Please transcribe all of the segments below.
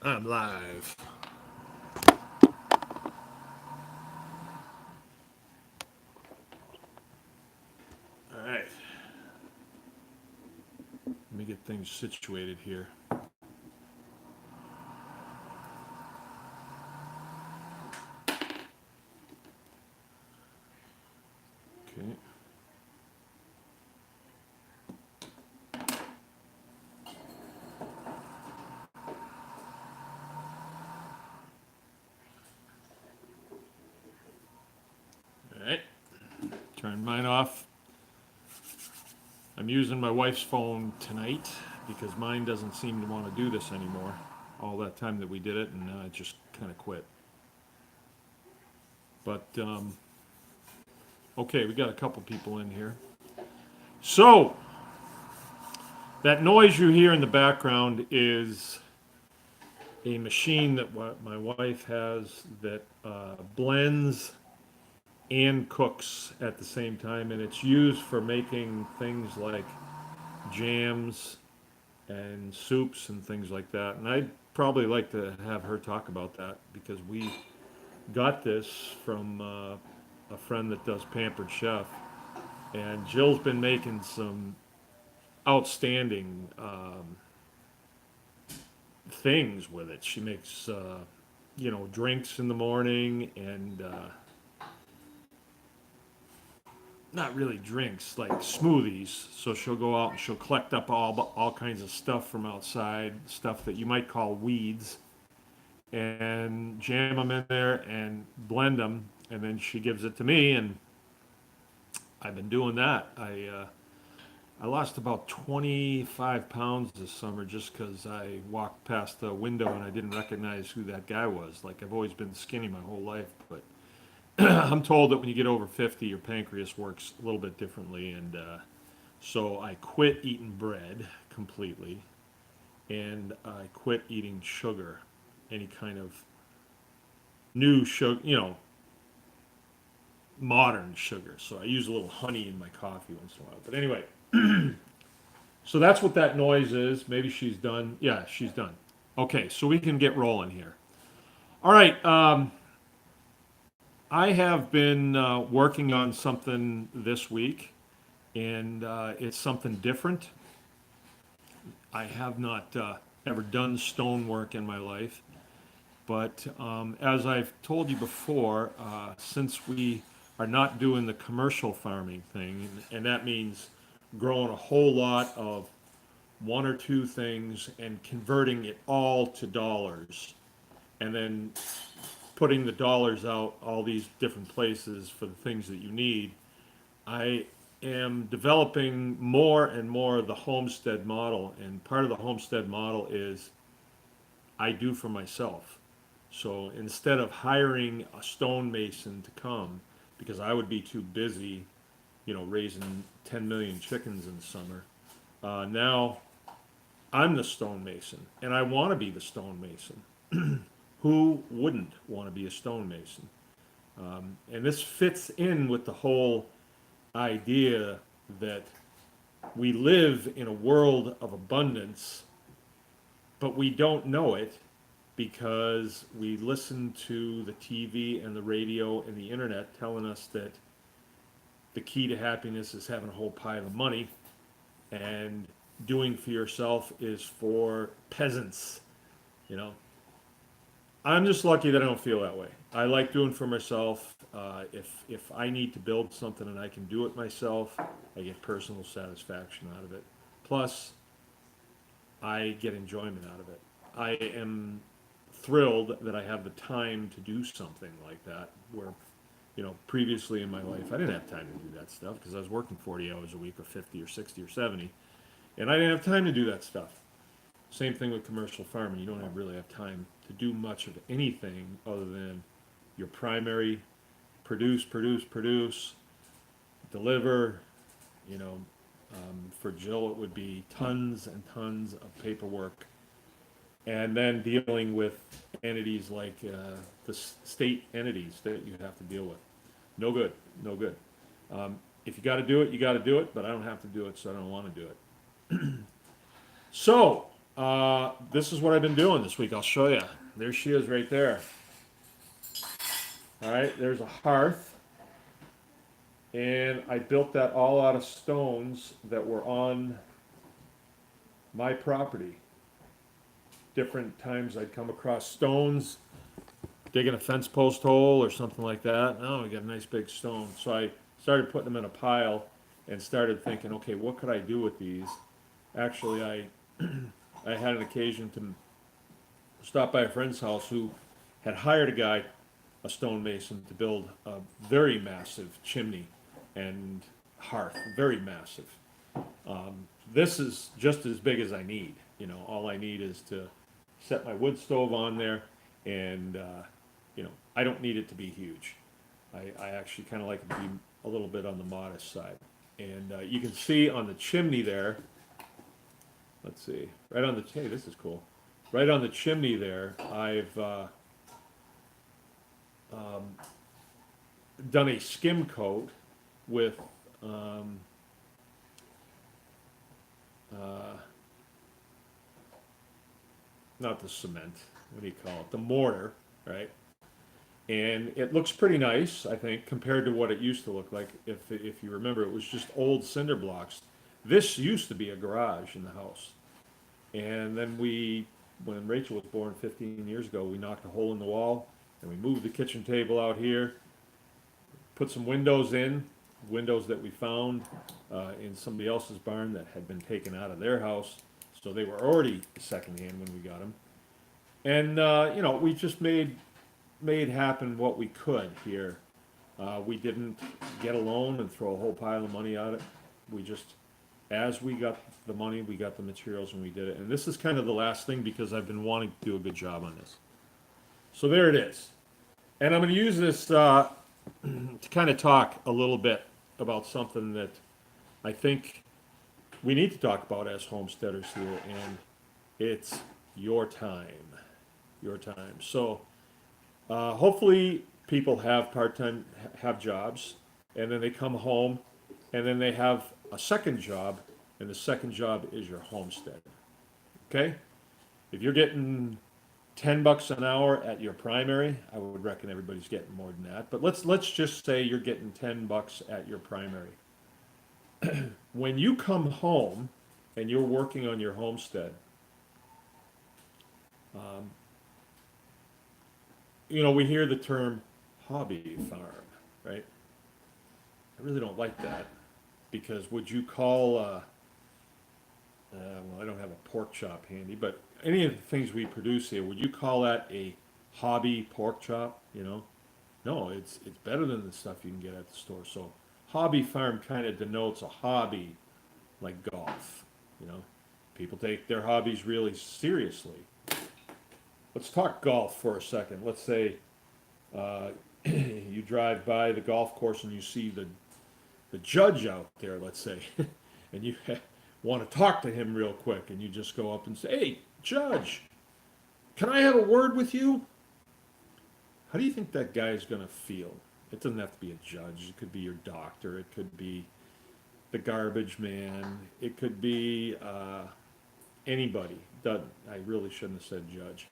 I'm live. All right. Let me get things situated here. Okay. All right. Turn mine off. I'm using my wife's phone tonight because mine doesn't seem to want to do this anymore. All that time that we did it, and it just kind of quit. But, okay, we got a couple people in here. So, that noise you hear in the background is a machine that my wife has that blends and cooks at the same time, and it's used for making things like jams and soups and things like that. And I'd probably like to have her talk about that because we got this from a friend that does Pampered Chef, and Jill's been making some outstanding things with it. She makes drinks in the morning and not really drinks, like smoothies. So she'll go out and she'll collect up all kinds of stuff from outside, stuff that you might call weeds, and jam them in there and blend them, and then she gives it to me, and I've been doing that. I lost about 25 pounds this summer just because I walked past the window and I didn't recognize who that guy was. Like I've always been skinny my whole life, but I'm told that when you get over 50, your pancreas works a little bit differently, and so I quit eating bread completely, and I quit eating sugar, any kind of new sugar, modern sugar. So I use a little honey in my coffee once in a while. But anyway, so that's what that noise is. Maybe she's done. Yeah, she's done. Okay, so we can get rolling here. All right. I have been working on something this week, and it's something different. I have not ever done stonework in my life, but as I've told you before, since we are not doing the commercial farming thing, and that means growing a whole lot of one or two things and converting it all to dollars, and then putting the dollars out all these different places for the things that you need, I am developing more and more of the homestead model. And part of the homestead model is I do for myself. So instead of hiring a stonemason to come, because I would be too busy, raising 10 million chickens in the summer, now I'm the stonemason, and I want to be the stonemason. Who wouldn't want to be a stonemason? And this fits in with the whole idea that we live in a world of abundance, but we don't know it because we listen to the TV and the radio and the internet telling us that the key to happiness is having a whole pile of money, and doing for yourself is for peasants. You know, I'm just lucky that I don't feel that way. I like doing for myself. If I need to build something and I can do it myself, I get personal satisfaction out of it. Plus, I get enjoyment out of it. I am thrilled that I have the time to do something like that. Where, previously in my life, I didn't have time to do that stuff because I was working 40 hours a week, or 50 or 60 or 70, and I didn't have time to do that stuff. Same thing with commercial farming. You don't really have time to do much of anything other than your primary produce, deliver. You know, for Jill, it would be tons and tons of paperwork, and then dealing with entities like the state entities that you have to deal with. No good, no good. If you got to do it, you got to do it, but I don't have to do it, so I don't want to do it. So, This is what I've been doing this week. I'll show you. There she is right there. All right, there's a hearth. And I built that all out of stones that were on my property. Different times I'd come across stones, digging a fence post hole or something like that. Oh, we got a nice big stone. So I started putting them in a pile and started thinking, okay, what could I do with these? Actually, I had an occasion to stop by a friend's house who had hired a guy, a stonemason, to build a very massive chimney and hearth, very massive. This is just as big as I need. You know, all I need is to set my wood stove on there, and I don't need it to be huge. I actually kind of like it to be a little bit on the modest side. And you can see on the chimney there. Let's see, right on the hey, this is cool. Right on the chimney there, I've done a skim coat with not the cement, what do you call it? The mortar, right? And it looks pretty nice, I think, compared to what it used to look like. If you remember, it was just old cinder blocks. This used to be a garage in the house. And then when Rachel was born 15 years ago, we knocked a hole in the wall and we moved the kitchen table out here, put some windows in, windows that we found in somebody else's barn that had been taken out of their house. So they were already secondhand when we got them. And we just made happen what we could here. We didn't get a loan and throw a whole pile of money at it. We just, as we got the money, we got the materials and we did it. And this is kind of the last thing because I've been wanting to do a good job on this. So there it is. And I'm going to use this to kind of talk a little bit about something that I think we need to talk about as homesteaders here, and it's your time. Your time. So hopefully people have have jobs, and then they come home, and then they have a second job, and the second job is your homestead. Okay? If you're getting $10 an hour at your primary, I would reckon everybody's getting more than that. But let's just say you're getting $10 at your primary. When you come home and you're working on your homestead, we hear the term hobby farm, right? I really don't like that because would you call, well, I don't have a pork chop handy, but any of the things we produce here, would you call that a hobby pork chop? No, it's better than the stuff you can get at the store. So hobby farm kind of denotes a hobby like golf. People take their hobbies really seriously. Let's talk golf for a second. Let's say you drive by the golf course and you see the judge out there, let's say, and you want to talk to him real quick, and you just go up and say, "Hey, judge, can I have a word with you?" How do you think that guy's going to feel? It doesn't have to be a judge. It could be your doctor. It could be the garbage man. It could be anybody. I really shouldn't have said judge.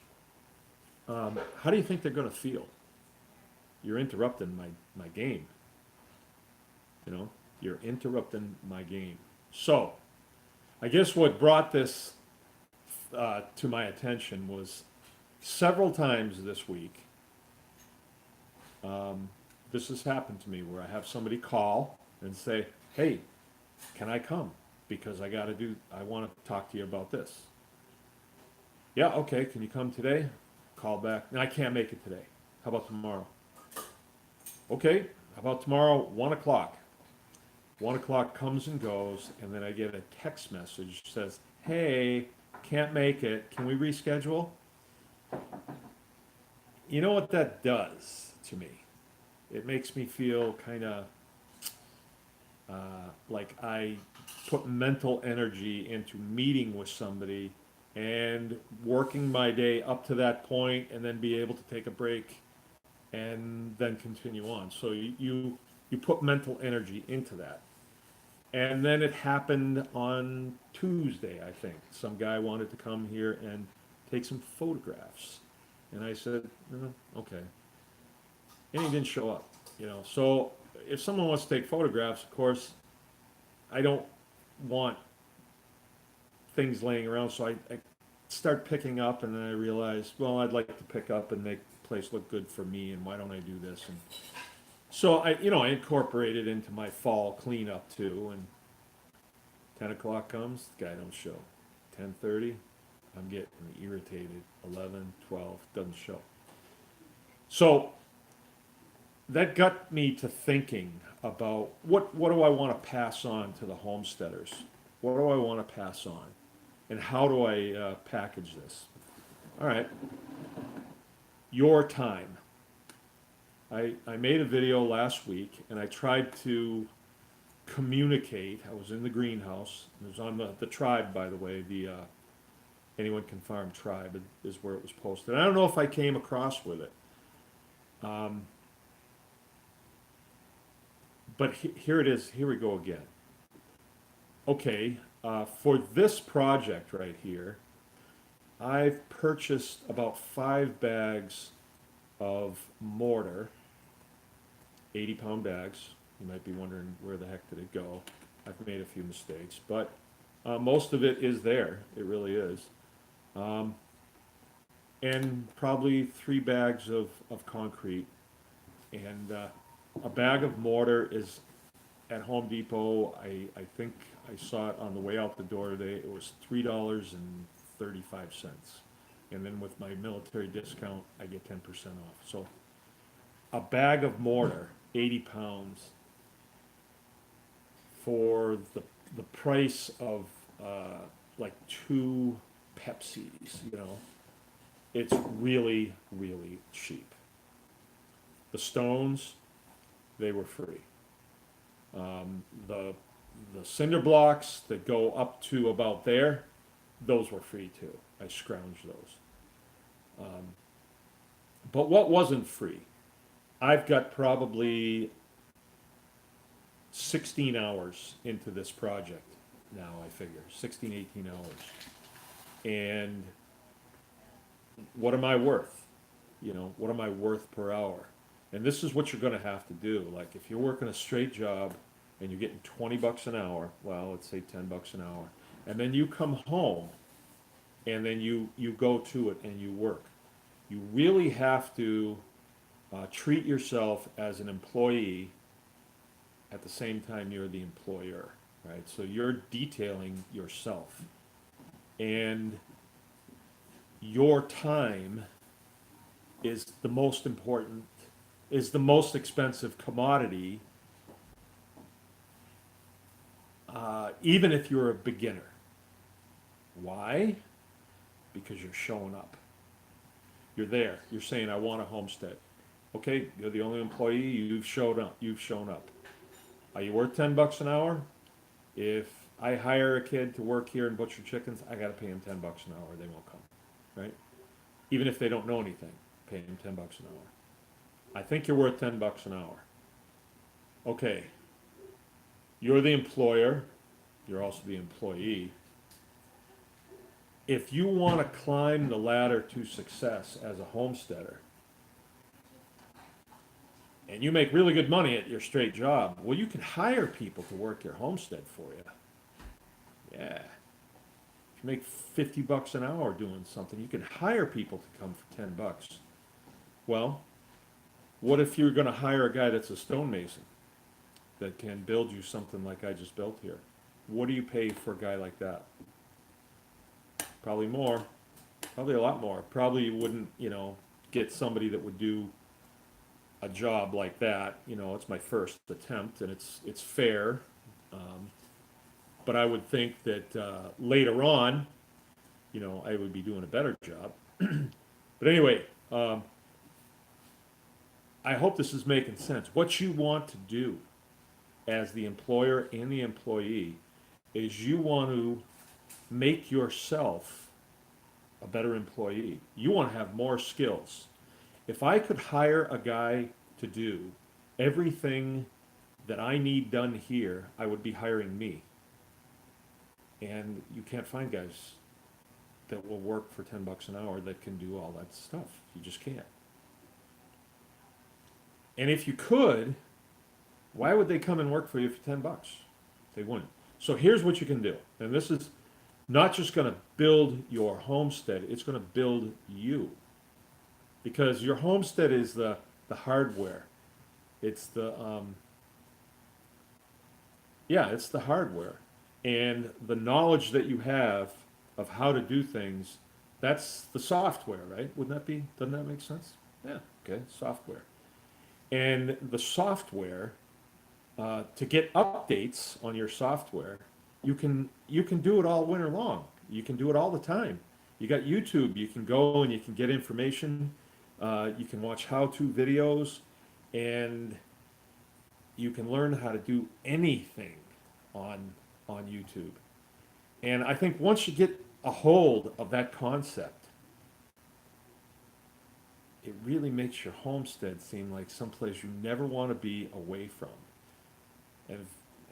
How do you think they're going to feel? You're interrupting my game. You're interrupting my game. So, I guess what brought this to my attention was several times this week. This has happened to me where I have somebody call and say, "Hey, can I come? Because I want to talk to you about this." "Yeah, okay, can you come today?" Call back. "No, I can't make it today. How about tomorrow?" "Okay, how about tomorrow, 1 o'clock?" 1 o'clock comes and goes, and then I get a text message that says, "Hey, can't make it. Can we reschedule?" You know what that does to me? It makes me feel kind of like I put mental energy into meeting with somebody and working my day up to that point and then be able to take a break and then continue on. So you put mental energy into that. And then it happened on Tuesday, I think. Some guy wanted to come here and take some photographs. And I said, okay. And he didn't show up, you know. So if someone wants to take photographs, of course, I don't want things laying around. So I start picking up, and then I realize, well, I'd like to pick up and make the place look good for me, and why don't I do this? And so I incorporate it into my fall cleanup too. And 10 o'clock comes, the guy don't show. 10:30, I'm getting irritated. 11, 12, doesn't show. So that got me to thinking about what do I want to pass on to the homesteaders? What do I want to pass on? And how do I package this? All right, your time. I made a video last week, and I tried to communicate. I was in the greenhouse. It was on the tribe, by the way. The Anyone Can Farm tribe is where it was posted. I don't know if I came across with it. But here it is. Here we go again. Okay, for this project right here, I've purchased about 5 bags of mortar, 80-pound bags. You might be wondering, where the heck did it go? I've made a few mistakes, but most of it is there. It really is. And probably 3 bags of concrete. And a bag of mortar is at Home Depot. I think I saw it on the way out the door today. It was $3.35. And then with my military discount, I get 10% off. So a bag of mortar, 80 pounds, for the price of like 2 Pepsis, you know. It's really, really cheap. The stones, they were free. The cinder blocks that go up to about there, those were free too. I scrounged those. But what wasn't free? I've got probably 16 hours into this project now, I figure. 16, 18 hours. And what am I worth? You know, what am I worth per hour? And this is what you're gonna have to do. Like, if you're working a straight job and you're getting 20 bucks an hour, well, let's say 10 bucks an hour, and then you come home and then you go to it and you work. You really have to treat yourself as an employee at the same time you're the employer, right? So you're detailing yourself. And your time is the most important, is the most expensive commodity, even if you're a beginner. Why? Because you're showing up. You're there. You're saying, I want a homestead. Okay, you're the only employee. You've showed up. You've shown up. Are you worth 10 bucks an hour? If I hire a kid to work here and butcher chickens, I got to pay him 10 bucks an hour. They won't come, right? Even if they don't know anything, pay them 10 bucks an hour. I think you're worth 10 bucks an hour. Okay. You're the employer. You're also the employee. If you want to climb the ladder to success as a homesteader, and you make really good money at your straight job, well, you can hire people to work your homestead for you. Yeah. If you make 50 bucks an hour doing something, you can hire people to come for 10 bucks. Well, what if you're going to hire a guy that's a stonemason that can build you something like I just built here? What do you pay for a guy like that? Probably more. Probably a lot more. Probably you wouldn't, get somebody that would do a job like that. It's my first attempt, and it's fair. But I would think that later on, I would be doing a better job. But anyway, I hope this is making sense. What you want to do as the employer and the employee is you want to make yourself a better employee. You want to have more skills. If I could hire a guy to do everything that I need done here, I would be hiring me. And you can't find guys that will work for 10 bucks an hour that can do all that stuff. You just can't. And if you could, why would they come and work for you for 10 bucks? They wouldn't. So here's what you can do. And this is not just going to build your homestead, it's going to build you. Because your homestead is the hardware. It's it's the hardware. And the knowledge that you have of how to do things, that's the software, right? Doesn't that make sense? Yeah, okay, software. And the software, to get updates on your software, you can do it all winter long. You can do it all the time. You got YouTube, you can go and you can get information, you can watch how-to videos, and you can learn how to do anything on YouTube. And I think once you get a hold of that concept, it really makes your homestead seem like someplace you never want to be away from. And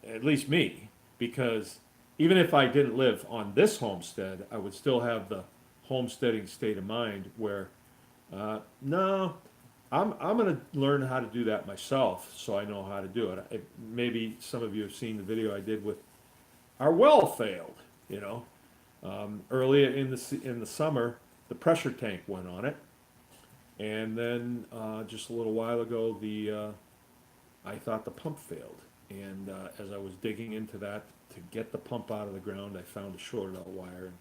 at least me, because even if I didn't live on this homestead, I would still have the homesteading state of mind where, no, I'm going to learn how to do that myself so I know how to do it. Maybe some of you have seen the video I did with our well failed, you know. Early in the summer, the pressure tank went on it. And then just a little while ago, I thought the pump failed. And as I was digging into that to get the pump out of the ground, I found a shorted out wire and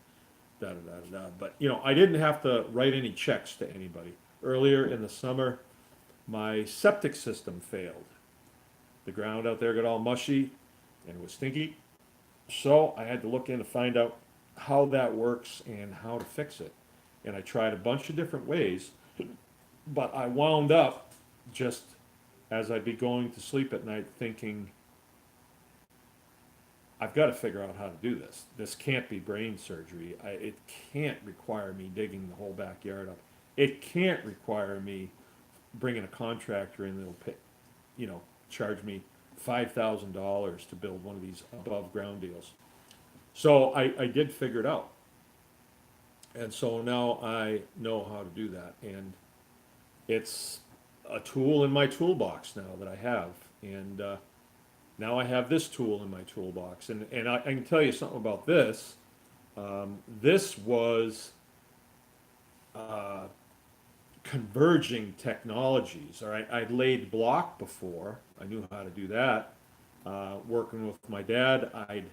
da da da da. But I didn't have to write any checks to anybody. Earlier in the summer, my septic system failed. The ground out there got all mushy and it was stinky. So I had to look in to find out how that works and how to fix it. And I tried a bunch of different ways, but I wound up just as I'd be going to sleep at night thinking, I've got to figure out how to do this. This can't be brain surgery. It can't require me digging the whole backyard up. It can't require me bringing a contractor in that'll pay, charge me $5,000 to build one of these above ground deals. So I did figure it out. And so now I know how to do that. And it's a tool in my toolbox now that I have. And now I have this tool in my toolbox. And I can tell you something about this. This was converging technologies. All right, I'd laid block before. I knew how to do that. Working with my dad, I'd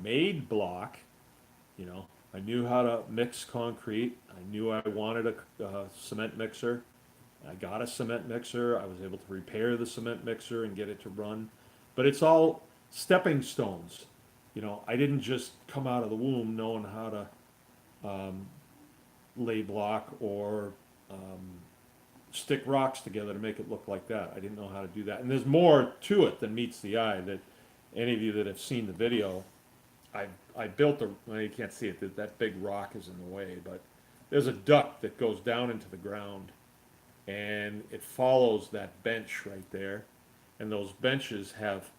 made block. I knew how to mix concrete. I knew I wanted a cement mixer. I got a cement mixer. I was able to repair the cement mixer and get it to run. But it's all stepping stones. I didn't just come out of the womb knowing how to lay block or stick rocks together to make it look like that. I didn't know how to do that. And there's more to it than meets the eye. That any of you that have seen the video, I built well, you can't see it, that big rock is in the way, but there's a duct that goes down into the ground and it follows that bench right there. And those benches have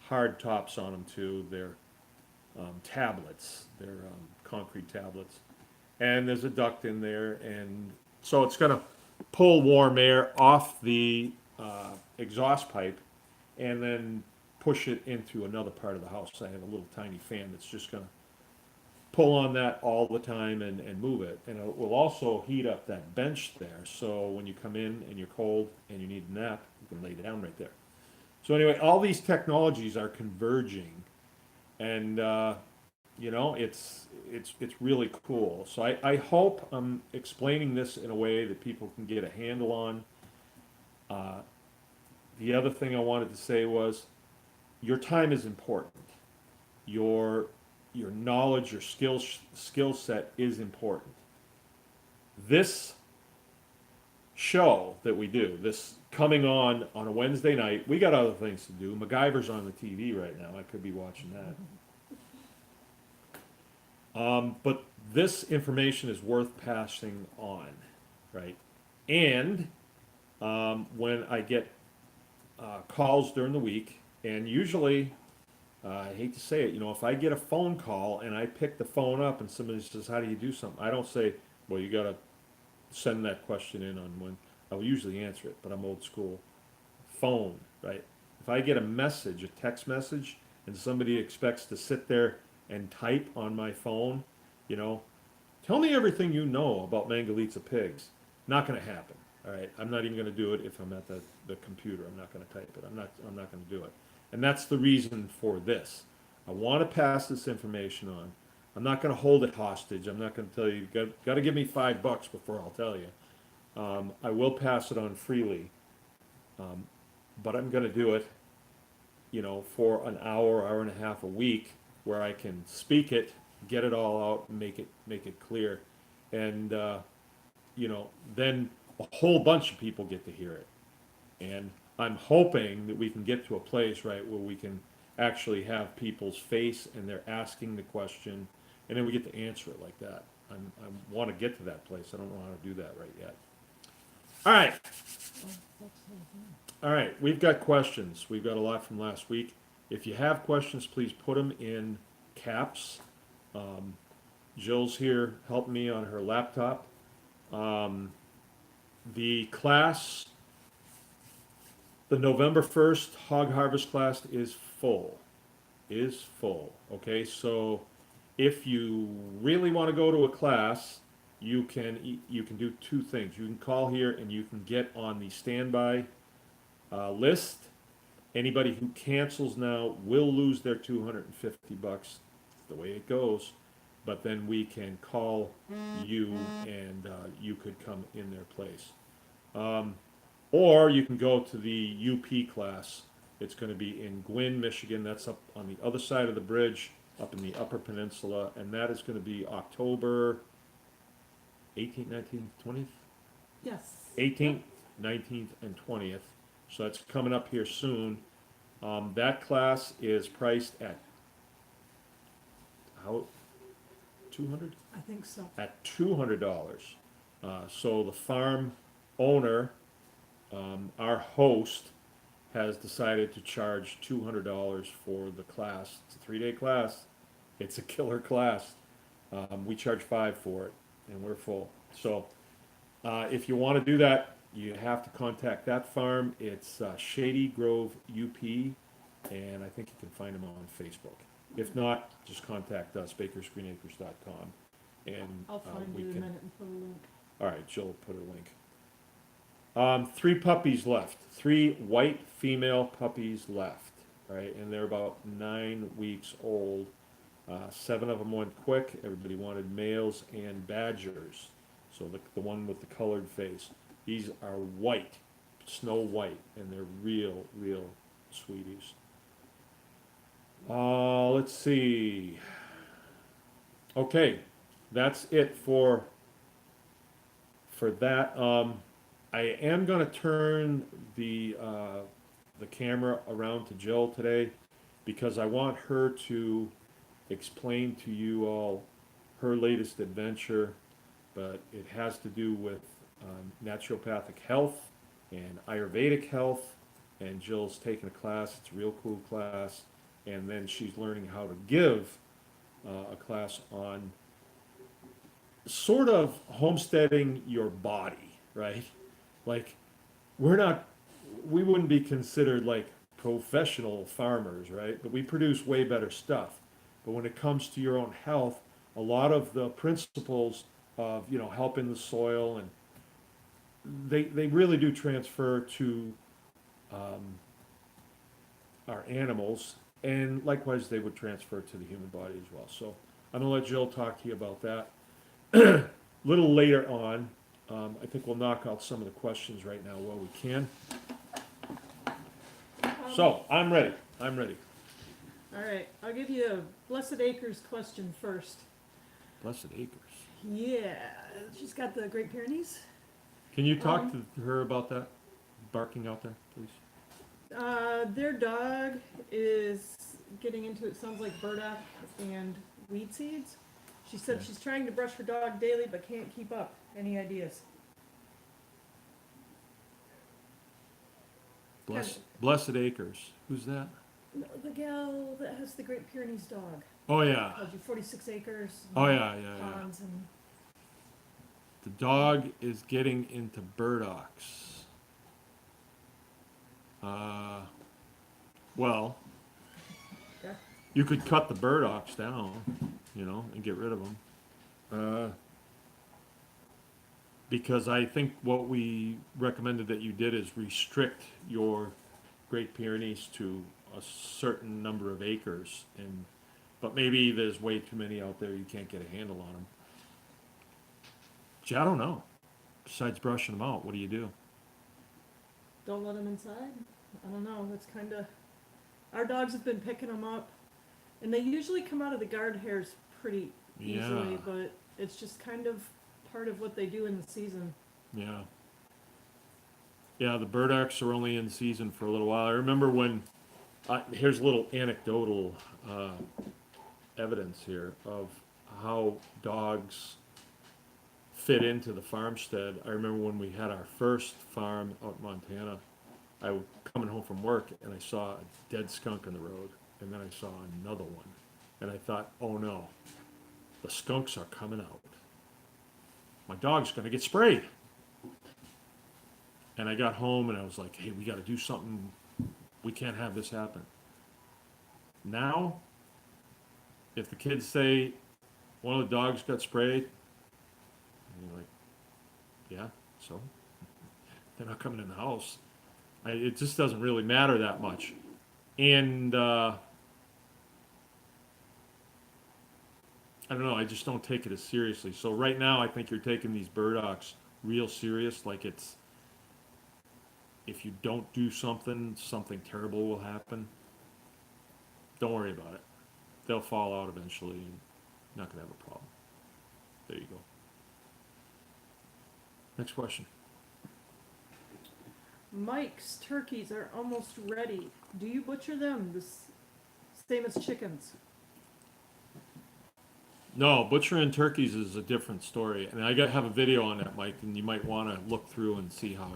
hard tops on them too. They're tablets. They're concrete tablets. And there's a duct in there, and so it's going to pull warm air off the exhaust pipe and then push it into another part of the house. I have a little tiny fan that's just going to pull on that all the time and move it. And it will also heat up that bench there, so when you come in and you're cold and you need a nap, you can lay down right there. So anyway, all these technologies are converging, and it's really cool. So I hope I'm explaining this in a way that people can get a handle on. The other thing I wanted to say was, your time is important. Your knowledge, your skill set is important. This show that we do, this coming on a Wednesday night, we got other things to do. MacGyver's on the TV right now. I could be watching that. But this information is worth passing on, right? And when I get calls during the week And usually, I hate to say it, you know, if I get a phone call and I pick the phone up and somebody says, how do you do something? I don't say, well, you gotta send that question in on when, I will usually answer it, but I'm old school. Phone, right? If I get a message, a text message, and somebody expects to sit there and type on my phone, you know, tell me everything you know about Mangalitsa pigs. Not gonna happen, all right? I'm not even gonna do it if I'm at the computer. I'm not gonna type it. I'm not gonna do it. And that's the reason for this. I wanna pass this information on. I'm not gonna hold it hostage. I'm not gonna tell you, gotta give me $5 before I'll tell you. I will pass it on freely, but I'm gonna do it, you know, for an hour, hour and a half a week, where I can speak it, get it all out, and make it clear, and you know, then a whole bunch of people get to hear it, and I'm hoping that we can get to a place, right, where we can actually have people's face and they're asking the question, and then we get to answer it like that. I want to get to that place. I don't know how to do that right yet. All right. All right, we've got questions. We've got a lot from last week. If you have questions, please put them in caps. Jill's here helping me on her laptop. The class, the November 1st Hog Harvest class is full. Okay, so if you really want to go to a class, you can do two things. You can call here and you can get on the standby list. Anybody who cancels now will lose their $250. It's the way it goes. But then we can call you and you could come in their place. Or you can go to the UP class. It's going to be in Gwinn, Michigan. That's up on the other side of the bridge, up in the Upper Peninsula. And that is going to be October 18th, 19th, 20th? Yes. 18th, 19th, and 20th. So that's coming up here soon. That class is priced at how, 200? I think so. At $200. So the farm owner, our host, has decided to charge $200 for the class. It's a 3-day class. It's a killer class. We charge $5 for it, and we're full. So if you want to do that, you have to contact that farm. It's Shady Grove UP, and I think you can find them on Facebook. If not, just contact us, bakersgreenacres.com, and I'll find we you in a can. minute and put a link. All right, Jill will put a link. 3 puppies left. 3 white female puppies left. Right, and they're about 9 weeks old. 7 of them went quick. Everybody wanted males and badgers. So the one with the colored face. These are white, snow white, and they're real sweeties. Let's see. Okay, that's it for that. I am going to turn the camera around to Jill today because I want her to explain to you all her latest adventure, but it has to do with naturopathic health and Ayurvedic health, and Jill's taking a class. It's a real cool class, and then she's learning how to give a class on sort of homesteading your body, right? Like, we wouldn't be considered like professional farmers, right? But we produce way better stuff. But when it comes to your own health, a lot of the principles of, you know, helping the soil, and they really do transfer to our animals, and likewise they would transfer to the human body as well. So I'm gonna let Jill talk to you about that a little later on. I think we'll knock out some of the questions right now while we can. So I'm ready. All right, I'll give you a Blessed Acres question first. Blessed Acres. Yeah, she's got the Great Pyrenees. Can you talk to her about that? Barking out there, please. Their dog is getting into, it sounds like, burdock and weed seeds. She said she's trying to brush her dog daily but can't keep up. Any ideas? Blessed Acres. Who's that? No, the gal that has the Great Pyrenees dog. Oh, yeah. Told you 46 acres. Oh, yeah, yeah, yeah. Ponds and The dog is getting into burdocks. Well, yeah. you could cut the burdocks down, and get rid of them. Because I think what we recommended that you did is restrict your Great Pyrenees to a certain number of acres, but maybe there's way too many out there, you can't get a handle on them. Gee, I don't know. Besides brushing them out, what do you do? Don't let them inside. I don't know. That's kind of. Our dogs have been picking them up, and they usually come out of the guard hairs pretty easily. Yeah. But it's just kind of part of what they do in the season. Yeah. Yeah, the burdocks are only in season for a little while. I remember when, here's a little anecdotal evidence here of how dogs fit into the farmstead. I remember when we had our first farm out in Montana, I was coming home from work and I saw a dead skunk in the road, and then I saw another one. And I thought, oh no, the skunks are coming out. My dog's gonna get sprayed. And I got home and I was like, hey, we gotta do something. We can't have this happen. Now, if the kids say one of the dogs got sprayed, and you're like, yeah, so? They're not coming in the house. It just doesn't really matter that much. And I don't know, I just don't take it as seriously. So right now, I think you're taking these burdocks real serious, like it's, if you don't do something, something terrible will happen. Don't worry about it. They'll fall out eventually, and you're not going to have a problem. There you go. Next question. Mike's turkeys are almost ready. Do you butcher them the same as chickens? No, butchering turkeys is a different story, and have a video on that, Mike, and you might want to look through and see how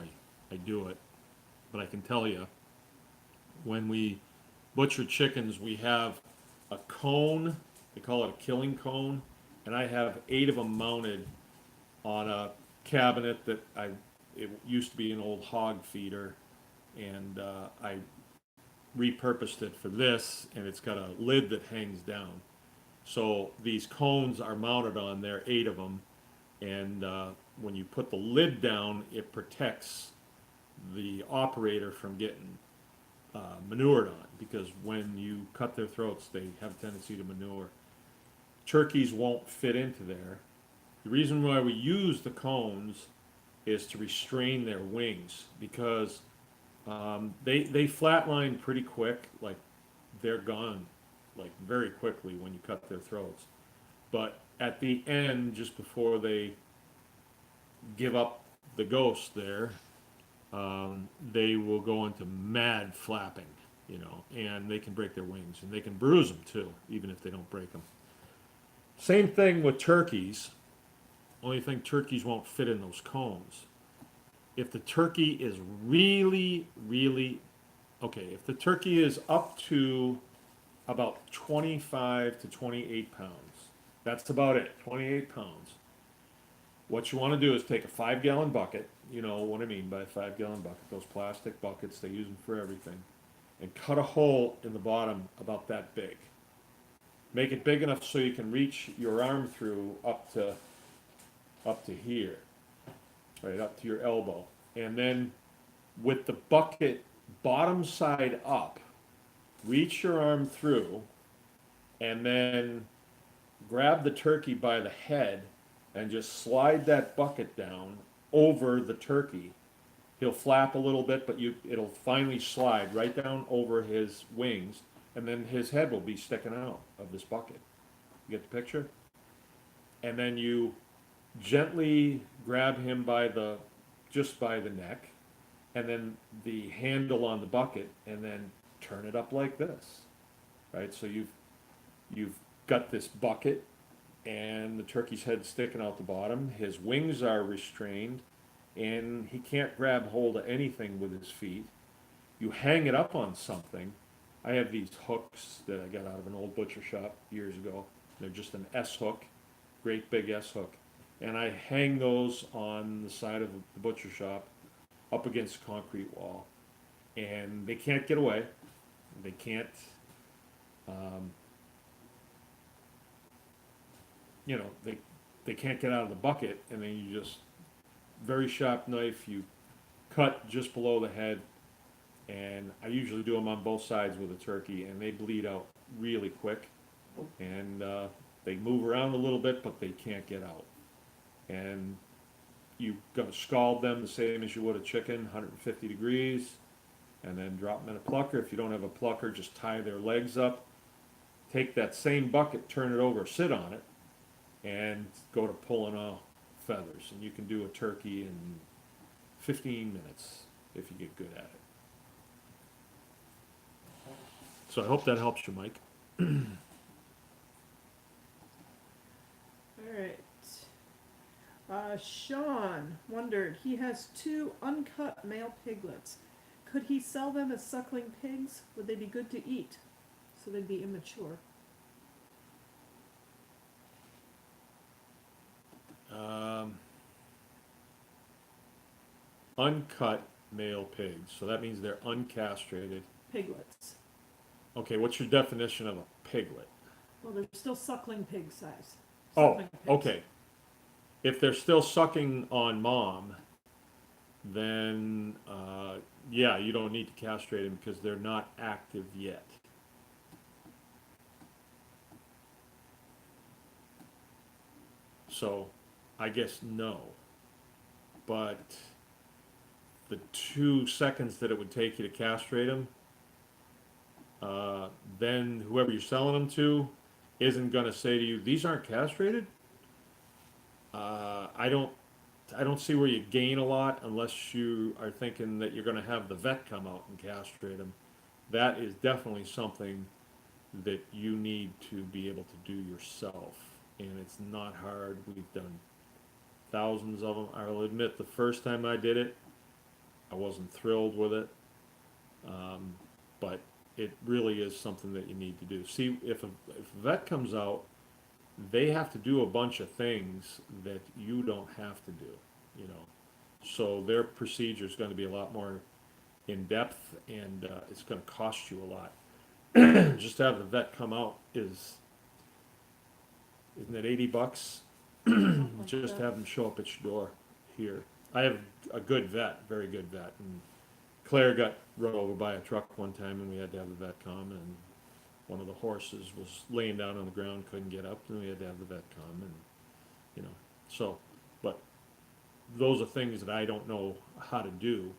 I do it. But I can tell you, when we butcher chickens, we have a cone, they call it a killing cone, and I have 8 of them mounted on a cabinet that it used to be an old hog feeder, and I repurposed it for this, and it's got a lid that hangs down. So these cones are mounted on there, 8 of them, and when you put the lid down, it protects the operator from getting manured on, because when you cut their throats, they have a tendency to manure. Turkeys won't fit into there. The reason why we use the cones is to restrain their wings, because they flatline pretty quick, like they're gone like very quickly when you cut their throats. But at the end, just before they give up the ghost there, they will go into mad flapping, and they can break their wings, and they can bruise them too, even if they don't break them. Same thing with turkeys. Only thing, turkeys won't fit in those cones. If the turkey is really, really, okay, if the turkey is up to about 25 to 28 pounds, that's about it, 28 pounds. What you want to do is take a 5-gallon bucket, you know what I mean by a 5-gallon bucket, those plastic buckets, they use them for everything, and cut a hole in the bottom about that big. Make it big enough so you can reach your arm through up to here, right up to your elbow. And then with the bucket bottom side up, reach your arm through, and then grab the turkey by the head and just slide that bucket down over the turkey. He'll flap a little bit, but it'll finally slide right down over his wings, and then his head will be sticking out of this bucket. You get the picture? And then you gently grab him just by the neck, and then the handle on the bucket, and then turn it up like this, right? So you've got this bucket, and the turkey's head sticking out the bottom. His wings are restrained, and he can't grab hold of anything with his feet. You hang it up on something, I have these hooks that I got out of an old butcher shop years ago. They're just an S hook, great big S hook. And I hang those on the side of the butcher shop up against a concrete wall. And they can't get away. They can't, um, you know, they can't get out of the bucket. And then you just, very sharp knife, you cut just below the head. And I usually do them on both sides with a turkey, and they bleed out really quick. And they move around a little bit, but they can't get out. And you're gonna scald them the same as you would a chicken, 150 degrees, and then drop them in a plucker. If you don't have a plucker, just tie their legs up. Take that same bucket, turn it over, sit on it, and go to pulling off feathers. And you can do a turkey in 15 minutes if you get good at it. So I hope that helps you, Mike. All right. Sean wondered, he has 2 uncut male piglets. Could he sell them as suckling pigs? Would they be good to eat? So they'd be immature. Uncut male pigs, so that means they're uncastrated. Piglets. Okay, what's your definition of a piglet? Well, they're still suckling pig size. Oh, Suckling pigs. okay. If they're still sucking on mom, then yeah, you don't need to castrate them because they're not active yet. So, I guess no. But the 2 seconds that it would take you to castrate them, then whoever you're selling them to isn't going to say to you, "These aren't castrated." I don't see where you gain a lot unless you are thinking that you're going to have the vet come out and castrate them. That is definitely something that you need to be able to do yourself, and it's not hard. We've done thousands of them. I'll admit the first time I did it, I wasn't thrilled with it, but it really is something that you need to do. See, if a vet comes out, they have to do a bunch of things that you don't have to do, you know. So their procedure is going to be a lot more in depth, and it's going to cost you a lot. Just to have the vet come out isn't it $80? Like Just that. have them show up at your door here. I have a good vet, very good vet, and Claire got run over by a truck one time, and we had to have the vet come, and one of the horses was laying down on the ground, couldn't get up, and we had to have the vet come, and, you know, so, but those are things that I don't know how to do.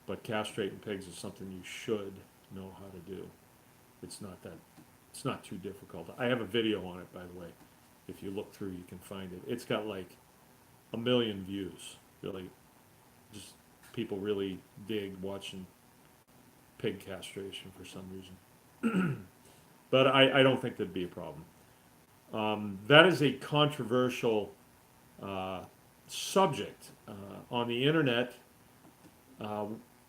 But castrating pigs is something you should know how to do. It's not too difficult. I have a video on it, by the way. If you look through, you can find it. It's got like 1 million views. Really, just people really dig watching pig castration for some reason. But I don't think that'd be a problem. That is a controversial subject on the internet.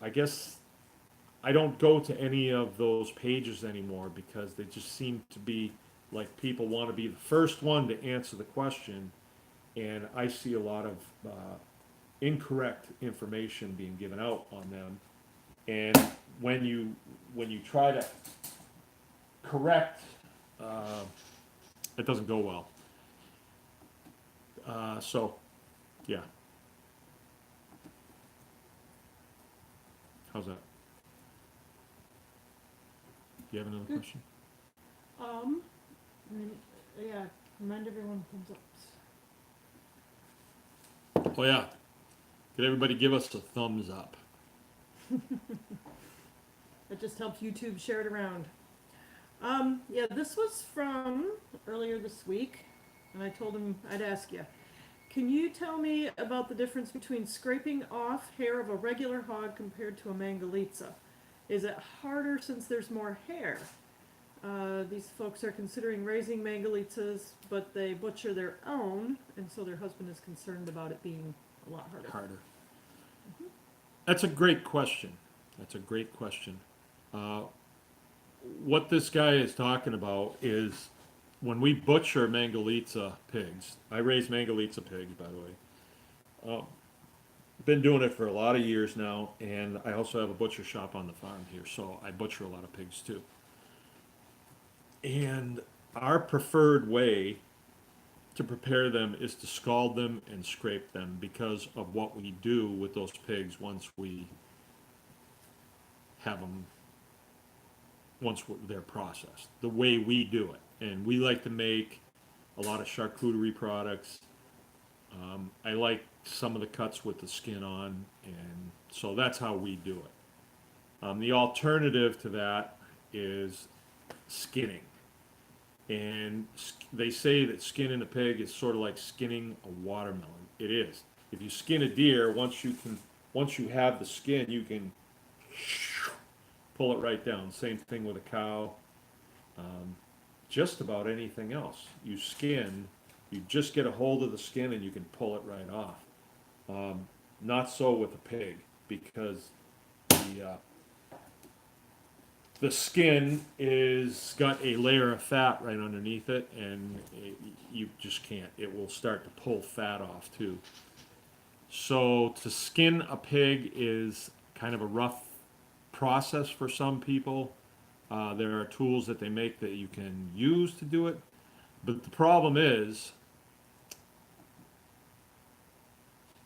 I guess I don't go to any of those pages anymore because they just seem to be like people want to be the first one to answer the question, and I see a lot of incorrect information being given out on them. And when you try to correct, it doesn't go well. So, yeah. How's that? Do you have another Good. question? Yeah, remind everyone thumbs up. Oh yeah. Could everybody give us a thumbs up? That just helps YouTube share it around. Yeah, this was from earlier this week, and I told him I'd ask you. Can you tell me about the difference between scraping off hair of a regular hog compared to a mangalitsa? Is it harder since there's more hair? These folks are considering raising mangalitsas, but they butcher their own, and so their husband is concerned about it being a lot harder. Harder. That's a great question. That's a great question. Uh, what this guy is talking about is when we butcher Mangalitsa pigs. I raise Mangalitsa pigs, by the way. Been doing it for a lot of years now, and I also have a butcher shop on the farm here, so I butcher a lot of pigs too. And our preferred way to prepare them is to scald them and scrape them because of what we do with those pigs once we have them, they're processed, the way we do it. And we like to make a lot of charcuterie products. I like some of the cuts with the skin on, and so that's how we do it. The alternative to that is skinning. And they say that skinning a pig is sort of like skinning a watermelon. It is. If you skin a deer, once you have the skin, you can pull it right down. Same thing with a cow. Just about anything else. You skin, you just get a hold of the skin and you can pull it right off. Not so with a pig because the the skin is got a layer of fat right underneath it, and you just can't. It will start to pull fat off too. So to skin a pig is kind of a rough process for some people. There are tools that they make that you can use to do it, but the problem is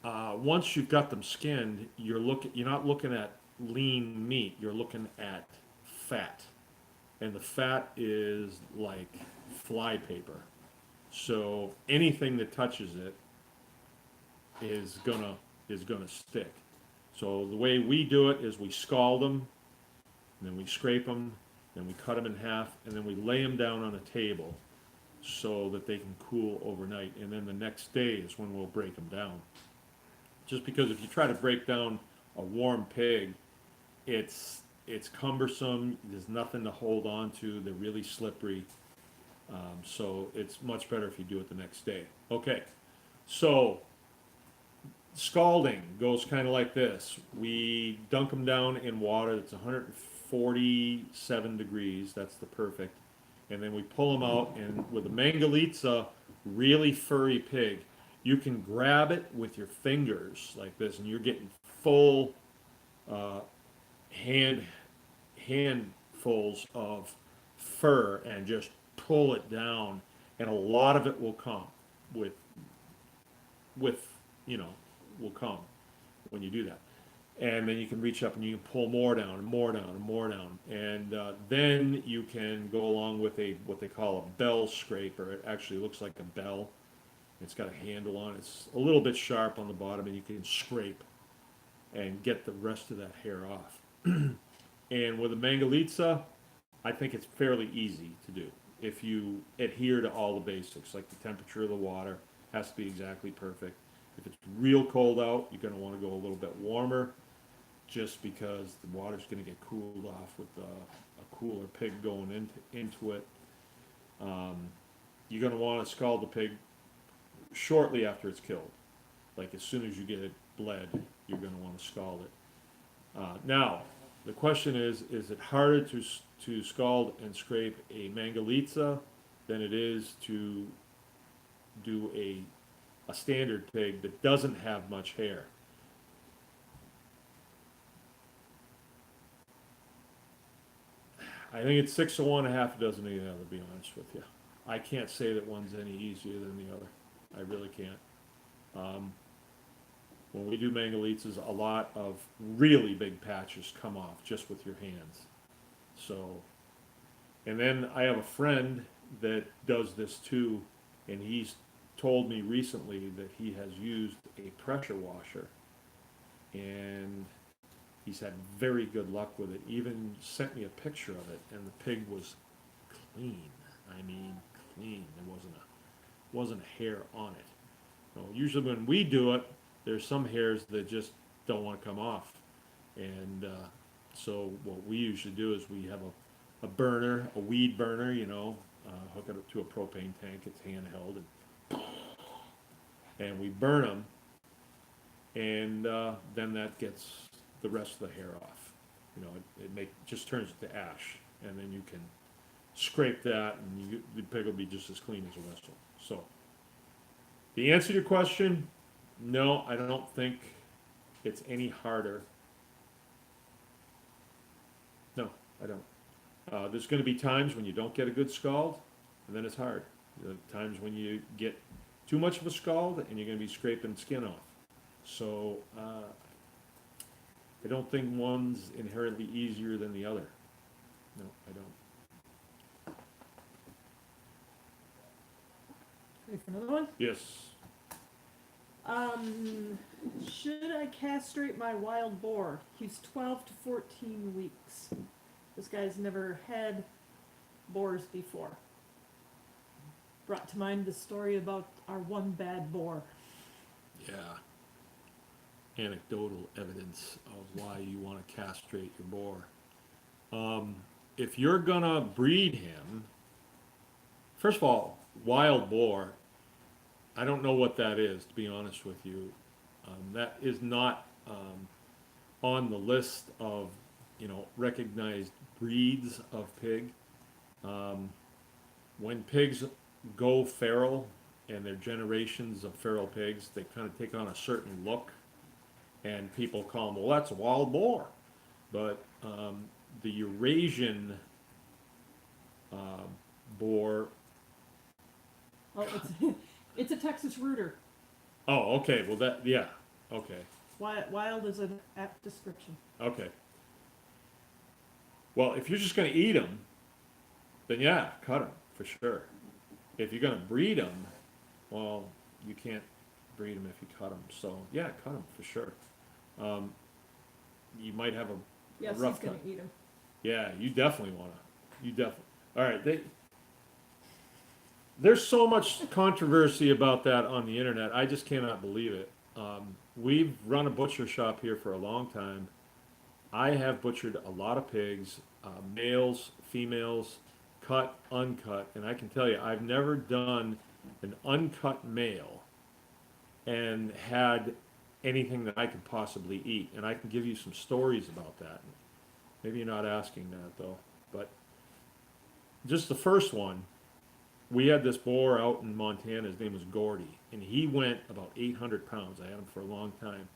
once you've got them skinned, you're not looking at lean meat. You're looking at fat, and the fat is like flypaper. So anything that touches it is gonna stick. So the way we do it is we scald them, and then we scrape them, then we cut them in half, and then we lay them down on a table so that they can cool overnight. And then the next day is when we'll break them down. Just because if you try to break down a warm pig, it's cumbersome. There's nothing to hold on to. They're really slippery. So it's much better if you do it the next day. Okay, so scalding goes kind of like this. We dunk them down in water that's 147 degrees. That's the perfect. And then we pull them out, and with a Mangalitsa, really furry pig, you can grab it with your fingers like this, and you're getting full uh, handfuls of fur and just pull it down, and a lot of it will come with with you know will come when you do that. And then you can reach up and you can pull more down and more down and more down, and then you can go along with what they call a bell scraper. It actually looks like a bell. It's got a handle on it. It's a little bit sharp on the bottom, and you can scrape and get the rest of that hair off. And with a Mangalitsa, I think it's fairly easy to do if you adhere to all the basics, like the temperature of the water has to be exactly perfect. If it's real cold out, you're going to want to go a little bit warmer, just because the water's going to get cooled off with a cooler pig going into it. You're going to want to scald the pig shortly after it's killed. Like as soon as you get it bled, you're going to want to scald it. Now, the question is it harder to scald and scrape a Mangalitsa than it is to do a standard pig that doesn't have much hair? I think it's 6 to 1, a half a dozen of the other, to be honest with you. I can't say that one's any easier than the other. I really can't. When we do Mangalitsas, a lot of really big patches come off just with your hands. So, and then I have a friend that does this too, and he's told me recently that he has used a pressure washer, and he's had very good luck with it. Even sent me a picture of it, and the pig was clean. I mean, clean. There wasn't a hair on it. So usually when we do it, there's some hairs that just don't want to come off, and so what we usually do is we have a burner, a weed burner, hook it up to a propane tank. It's handheld, and we burn them, and then that gets the rest of the hair off. You know, it just turns to ash, and then you can scrape that, and the pig will be just as clean as a whistle. So, the answer to your question, no, I don't think it's any harder. No, I don't. There's going to be times when you don't get a good scald, and then it's hard. There are times when you get too much of a scald, and you're going to be scraping skin off. So, I don't think one's inherently easier than the other. No, I don't. Ready for another one? Yes. Should I castrate my wild boar? He's 12 to 14 weeks. This guy's never had boars before. Brought to mind the story about our one bad boar. Yeah. Anecdotal evidence of why you want to castrate your boar. If you're gonna breed him, first of all, wild boar, I don't know what that is, to be honest with you. That is not on the list of, recognized breeds of pig. When pigs go feral, and they're generations of feral pigs, they kind of take on a certain look, and people call them, well, that's a wild boar. But the Eurasian boar. Oh, it's a Texas rooter. Oh, okay. Well, okay. Wild is an apt description. Okay. Well, if you're just going to eat them, then yeah, cut them for sure. If you're going to breed them, well, you can't breed them if you cut them. So yeah, cut them for sure. You might have a Yes, rough he's gonna cut. eat him. Yeah, you definitely want to. You definitely. All right, there's so much controversy about that on the internet. I just cannot believe it. We've run a butcher shop here for a long time. I have butchered a lot of pigs, males, females, cut, uncut, and I can tell you, I've never done an uncut male and had anything that I could possibly eat. And I can give you some stories about that. Maybe you're not asking that though, but just the first one, we had this boar out in Montana. His name was Gordy, and he went about 800 pounds. I had him for a long time.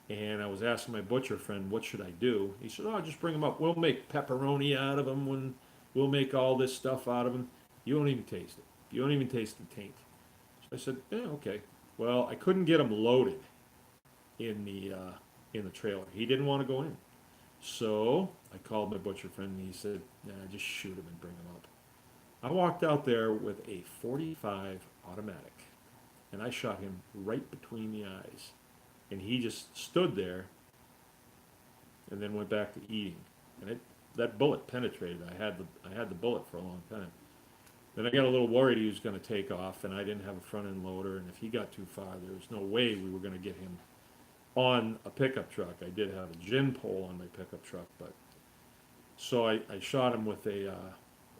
And I was asking my butcher friend, what should I do? He said, oh, just bring him up. We'll make pepperoni out of him. We'll make all this stuff out of him. You won't even taste it. You won't even taste the taint. So I said, yeah, okay. Well, I couldn't get him loaded in the trailer. He didn't want to go in. So I called my butcher friend, and he said, nah, just shoot him and bring him up. I walked out there with a .45 automatic, and I shot him right between the eyes. And he just stood there and then went back to eating. And that bullet penetrated. I had the bullet for a long time. Then I got a little worried he was going to take off, and I didn't have a front end loader, and if he got too far, there was no way we were going to get him on a pickup truck. I did have a gin pole on my pickup truck, but so I shot him with a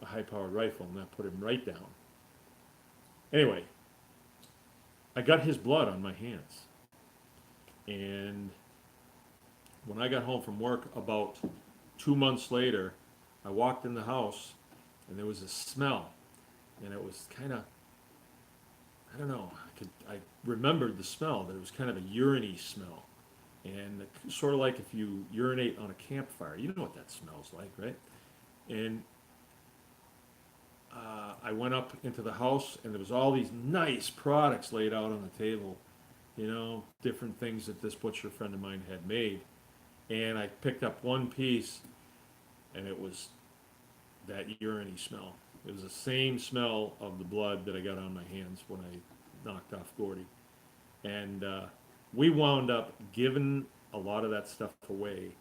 high-powered rifle, and that put him right down. Anyway, I got his blood on my hands. And when I got home from work about 2 months later, I walked in the house, and there was a smell. And it was kind of, I don't know, I remembered the smell, that it was kind of a urine-y smell. And sort of like if you urinate on a campfire. You know what that smells like, right? And I went up into the house, and there was all these nice products laid out on the table. Different things that this butcher friend of mine had made. And I picked up one piece, and it was that urine-y smell. It was the same smell of the blood that I got on my hands when I knocked off Gordy. And we wound up giving a lot of that stuff away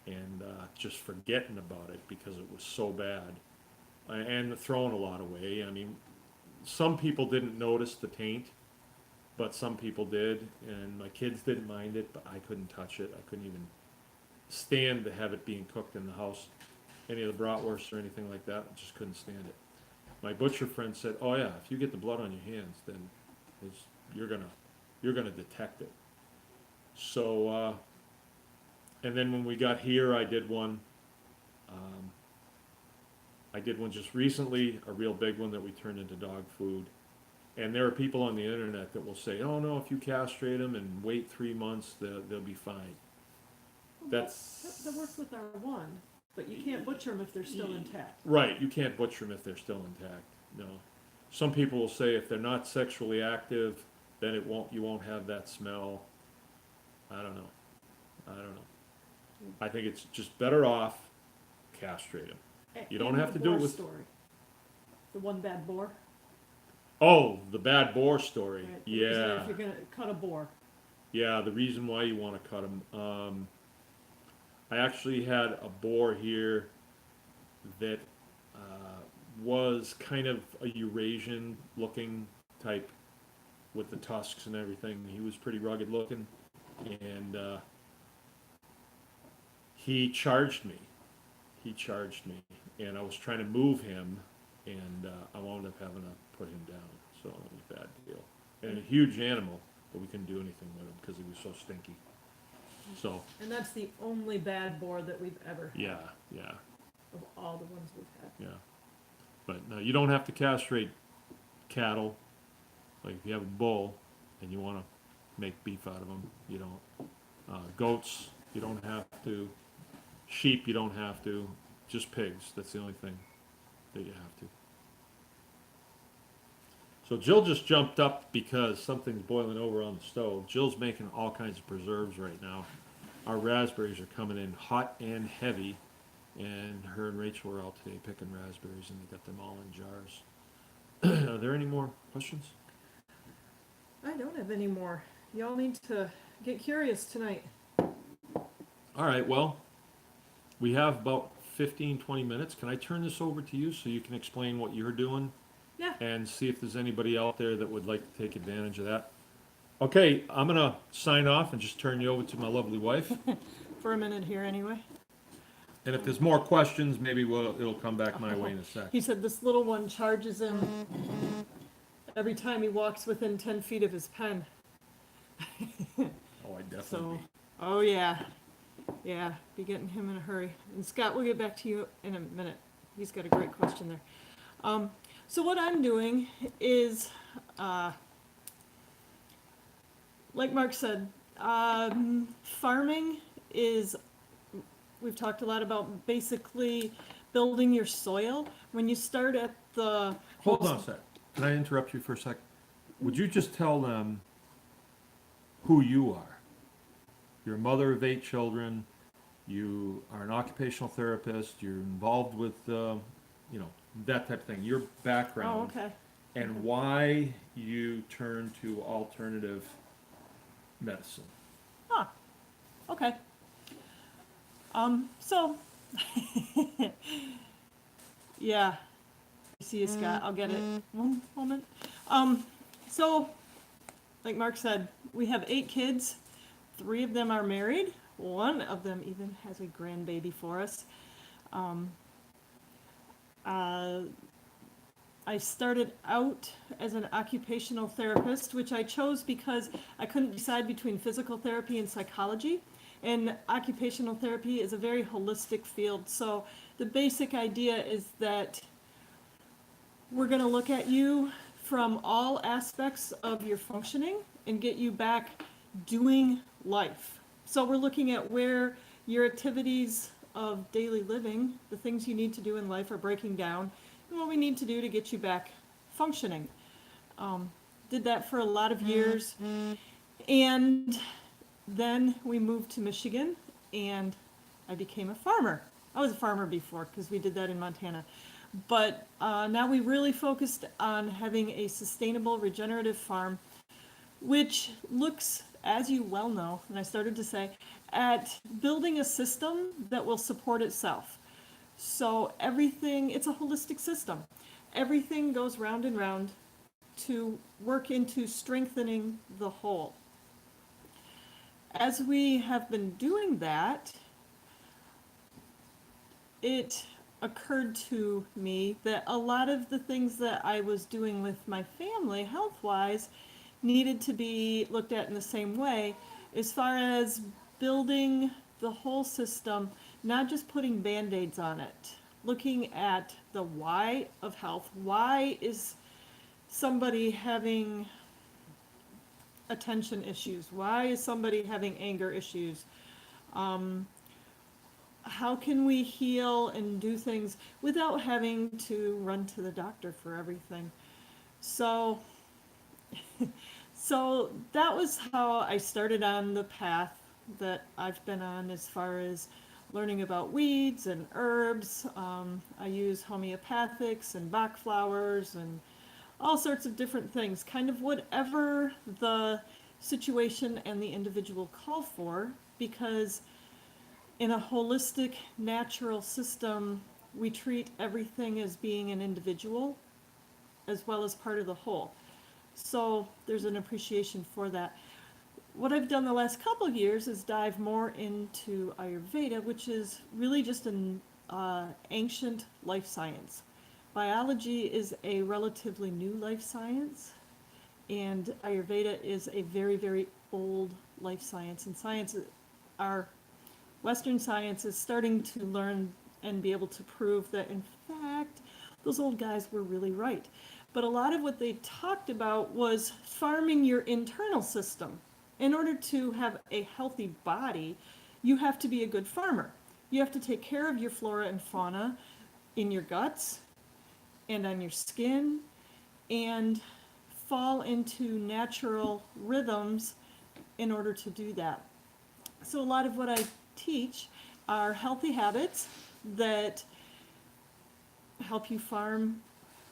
and just forgetting about it because it was so bad. And throwing a lot away. I mean, some people didn't notice the taint, but some people did, and my kids didn't mind it, but I couldn't touch it. I couldn't even stand to have it being cooked in the house. Any of the bratwurst or anything like that, I just couldn't stand it. My butcher friend said, oh yeah, if you get the blood on your hands, then you're gonna detect it. So, and then when we got here, I did one I did one just recently, a real big one that we turned into dog food. And there are people on the internet that will say, oh no, if you castrate them and wait 3 months, they'll be fine. Well, That's that works with our one, but you can't butcher them if they're still intact. right. You can't butcher them if they're still intact. No. Some people will say if they're not sexually active, then you won't have that smell. I don't know. I don't know. I think it's just better off castrate them. You don't And have the to do it boar with. story. The one bad boar. Oh, the bad boar story. Right? Yeah. If you're gonna cut a boar. Yeah, the reason why you want to cut them. I actually had a boar here that was kind of a Eurasian looking type with the tusks and everything. He was pretty rugged looking, and he charged me. He charged me, and I was trying to move him, and I wound up having to put him down. So it was a bad deal. And a huge animal, but we couldn't do anything with him because he was so stinky. So And that's the only bad boar that we've ever had yeah, of all the ones we've had. yeah. But no, you don't have to castrate cattle. Like if you have a bull and you want to make beef out of them, you don't. Goats, you don't have to. Sheep, you don't have to. Just pigs. That's the only thing that you have to. So Jill just jumped up because something's boiling over on the stove. Jill's making all kinds of preserves right now. Our raspberries are coming in hot and heavy, and her and Rachel were out today picking raspberries, and they got them all in jars. Are there any more questions? I don't have any more. Y'all need to get curious tonight. All right, well, we have about 15, 20 minutes. Can I turn this over to you so you can explain what you're doing? Yeah. And see if there's anybody out there that would like to take advantage of that. Okay, I'm going to sign off and just turn you over to my lovely wife. For a minute here anyway. And if there's more questions, maybe it'll come back my way in a sec. He said this little one charges him every time he walks within 10 feet of his pen. Oh, I definitely So, be. oh yeah. Yeah, be getting him in a hurry. And Scott, we'll get back to you in a minute. He's got a great question there. So what I'm doing is, like Mark said, farming is, we've talked a lot about basically building your soil. When you start at the... Hold on a sec. Can I interrupt you for a sec? Would you just tell them who you are? You're a mother of 8 children. You are an occupational therapist. You're involved with, that type of thing. Your background. Oh, okay. And why you turn to alternative medicine. Huh. Okay. So, yeah. See you, Scott. I'll get it. One moment. So, like Mark said, we have 8 kids. 3 of them are married. One of them even has a grandbaby for us. I started out as an occupational therapist, which I chose because I couldn't decide between physical therapy and psychology. And occupational therapy is a very holistic field. So the basic idea is that we're going to look at you from all aspects of your functioning and get you back doing life. So we're looking at where your activities of daily living, the things you need to do in life, are breaking down, and what we need to do to get you back functioning. Did that for a lot of years, and then we moved to Michigan, and I became a farmer. I was a farmer before because we did that in Montana. But now we really focused on having a sustainable regenerative farm, which looks, as you well know, and I started to say, at building a system that will support itself. So everything, it's a holistic system. Everything goes round and round to work into strengthening the whole. As we have been doing that, it occurred to me that a lot of the things that I was doing with my family, health-wise, needed to be looked at in the same way as far as building the whole system not just putting Band-Aids on it, looking at the why of health. Why is somebody having attention issues? Why is somebody having anger issues? How can we heal and do things without having to run to the doctor for everything? So, so that was how I started on the path that I've been on as far as learning about weeds and herbs. I use homeopathics and Bach flowers and all sorts of different things, kind of whatever the situation and the individual call for, because in a holistic natural system, we treat everything as being an individual as well as part of the whole. So there's an appreciation for that. What I've done the last couple of years is dive more into Ayurveda, which is really just an ancient life science. Biology is a relatively new life science, and Ayurveda is a very, very old life science. And science, our Western science is starting to learn and be able to prove that, in fact, those old guys were really right. But a lot of what they talked about was farming your internal system. In order to have a healthy body, you have to be a good farmer. You have to take care of your flora and fauna in your guts and on your skin, and fall into natural rhythms in order to do that. So a lot of what I teach are healthy habits that help you farm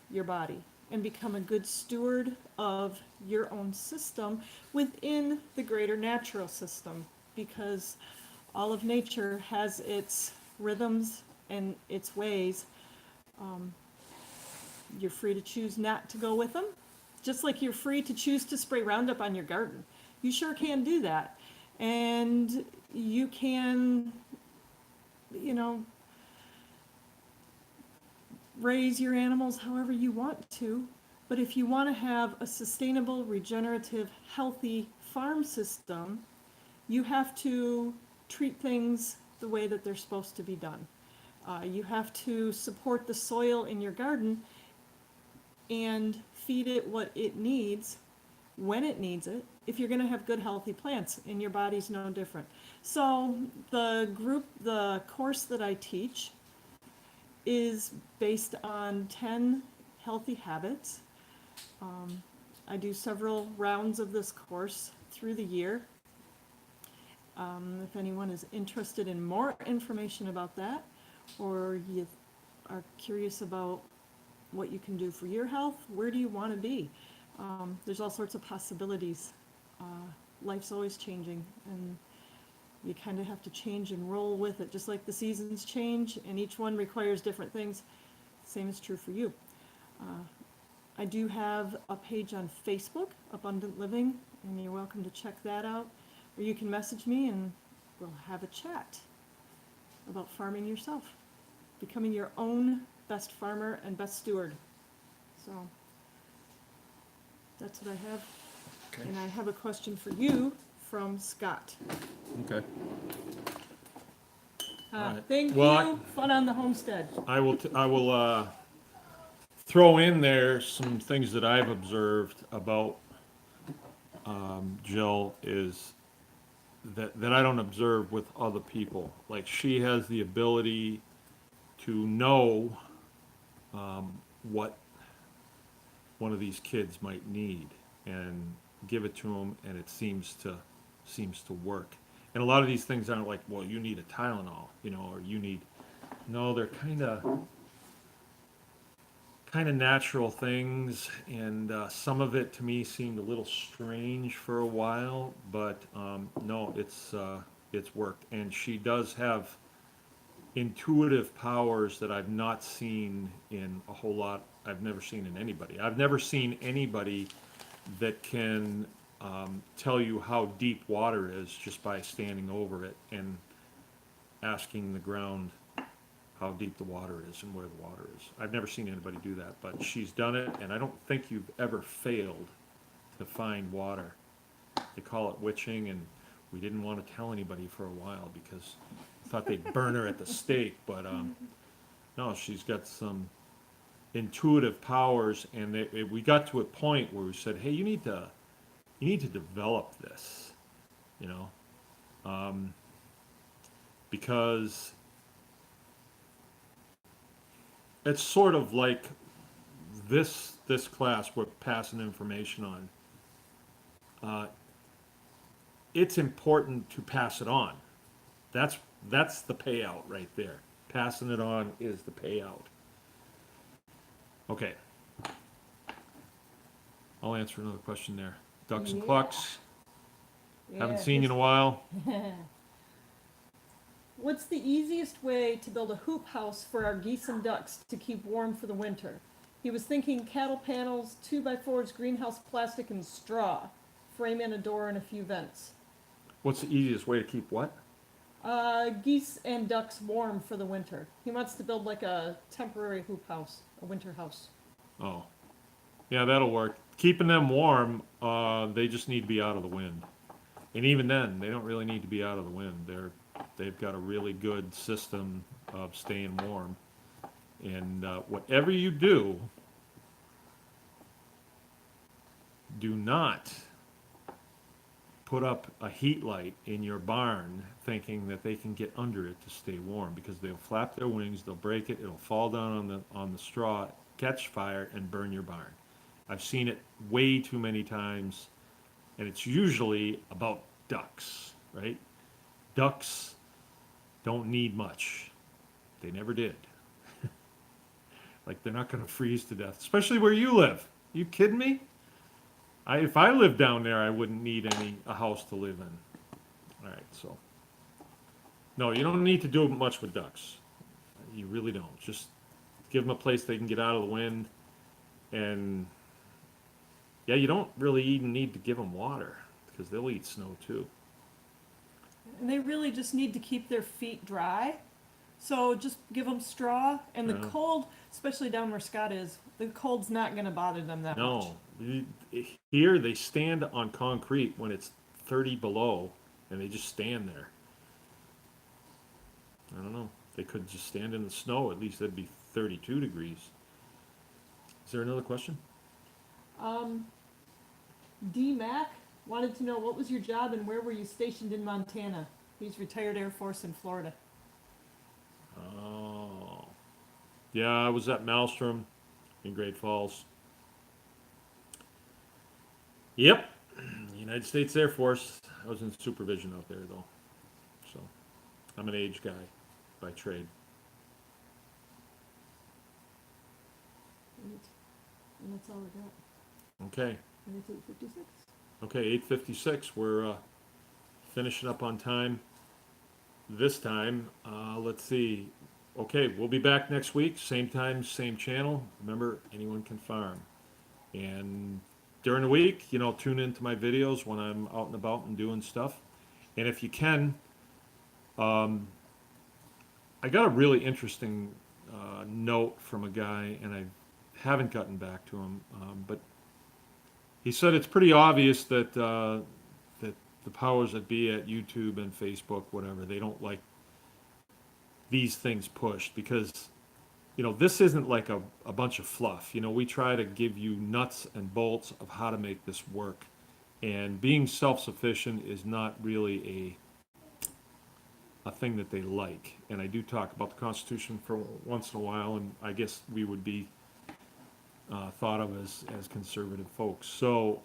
your body and become a good steward of your own system within the greater natural system, because all of nature has its rhythms and its ways. You're free to choose not to go with them, just like you're free to choose to spray Roundup on your garden. You sure can do that. And you can, raise your animals however you want to. But if you want to have a sustainable, regenerative, healthy farm system, you have to treat things the way that they're supposed to be done. You have to support the soil in your garden and feed it what it needs when it needs it, if you're going to have good healthy plants, and your body's no different. So the course that I teach is based on 10 healthy habits. I do several rounds of this course through the year. If anyone is interested in more information about that, or you are curious about what you can do for your health, where do you want to be? There's all sorts of possibilities. Life's always changing, and you kind of have to change and roll with it, just like the seasons change, and each one requires different things. Same is true for you. I do have a page on Facebook, Abundant Living, and you're welcome to check that out. Or you can message me and we'll have a chat about farming yourself, becoming your own best farmer and best steward. So that's what I have. Okay. And I have a question for you from Scott. Okay. All right. Thank Well, you. Fun on the homestead. I will throw in there some things that I've observed about Jill, is that I don't observe with other people. Like, she has the ability to know what one of these kids might need and give it to them, and it seems to work. And a lot of these things aren't like, well, you need a Tylenol, or you need. No, they're kind of natural things, and some of it to me seemed a little strange for a while, but no, it's worked. And she does have intuitive powers that I've not seen in a whole lot. I've never seen in anybody. I've never seen anybody that can tell you how deep water is just by standing over it and asking the ground how deep the water is and where the water is. I've never seen anybody do that, but she's done it, and I don't think you've ever failed to find water. They call it witching, and we didn't want to tell anybody for a while because thought they'd burn her at the stake, but no, she's got some intuitive powers, and we got to a point where we said, hey, you need to develop this, you know, because it's sort of like this class we're passing information on. It's important to pass it on. That's the payout right there. Passing it on is the payout. Okay. I'll answer another question there. Ducks and Yeah. clucks. Haven't Yeah, seen you in a while. What's the easiest way to build a hoop house for our geese and ducks to keep warm for the winter? He was thinking cattle panels, 2x4s, greenhouse plastic, and straw. Frame in a door and a few vents. What's the easiest way to keep what? Geese and ducks warm for the winter. He wants to build like a temporary hoop house, a winter house. Oh. Yeah, that'll work. Keeping them warm, they just need to be out of the wind. And even then, they don't really need to be out of the wind. They've got a really good system of staying warm. And whatever you do, do not put up a heat light in your barn thinking that they can get under it to stay warm, because they'll flap their wings, they'll break it, it'll fall down on the straw, catch fire, and burn your barn. I've seen it way too many times, and it's usually about ducks, right? Ducks don't need much. They never did. Like, they're not going to freeze to death, especially where you live. You kidding me? If I lived down there, I wouldn't need a house to live in. All right, so. No, you don't need to do much with ducks. You really don't. Just give them a place they can get out of the wind. And, yeah, you don't really even need to give them water, because they'll eat snow too. And they really just need to keep their feet dry. So just give them straw, and the Yeah. cold, especially down where Scott is, the cold's not going to bother them that much. No. Here, they stand on concrete when it's 30 below, and they just stand there. I don't know. They could just stand in the snow. At least that'd be 32 degrees. Is there another question? D. Mac wanted to know, what was your job and where were you stationed in Montana? He's retired Air Force in Florida. Oh. Yeah, I was at Maelstrom in Great Falls. Yep. United States Air Force. I was in supervision out there, though. So, I'm an age guy by trade. And that's all I got. Okay. And it's 8:56. Okay, 8:56. We're finishing up on time. This time, let's see. Okay, we'll be back next week. Same time, same channel. Remember, anyone can farm. And during the week, tune into my videos when I'm out and about and doing stuff. And if you can, I got a really interesting note from a guy, and I haven't gotten back to him, but he said it's pretty obvious that that the powers that be at YouTube and Facebook, whatever, they don't like these things pushed, because this isn't like a bunch of fluff. We try to give you nuts and bolts of how to make this work, and being self-sufficient is not really a thing that they like. And I do talk about the Constitution for once in a while, and I guess we would be thought of as conservative folks. So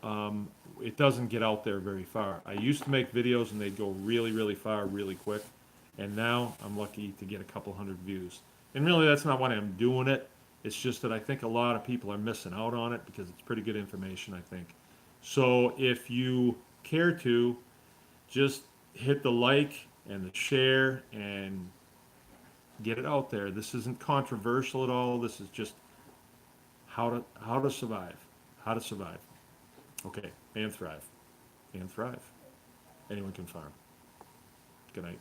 it doesn't get out there very far. I used to make videos and they'd go really, really far, really quick. And now I'm lucky to get a couple hundred views. And really, that's not why I'm doing it. It's just that I think a lot of people are missing out on it, because it's pretty good information, I think. So if you care to, just hit the like and the share and get it out there. This isn't controversial at all. This is just how to survive. How to survive. Okay, and thrive. And thrive. Anyone can farm. Good night.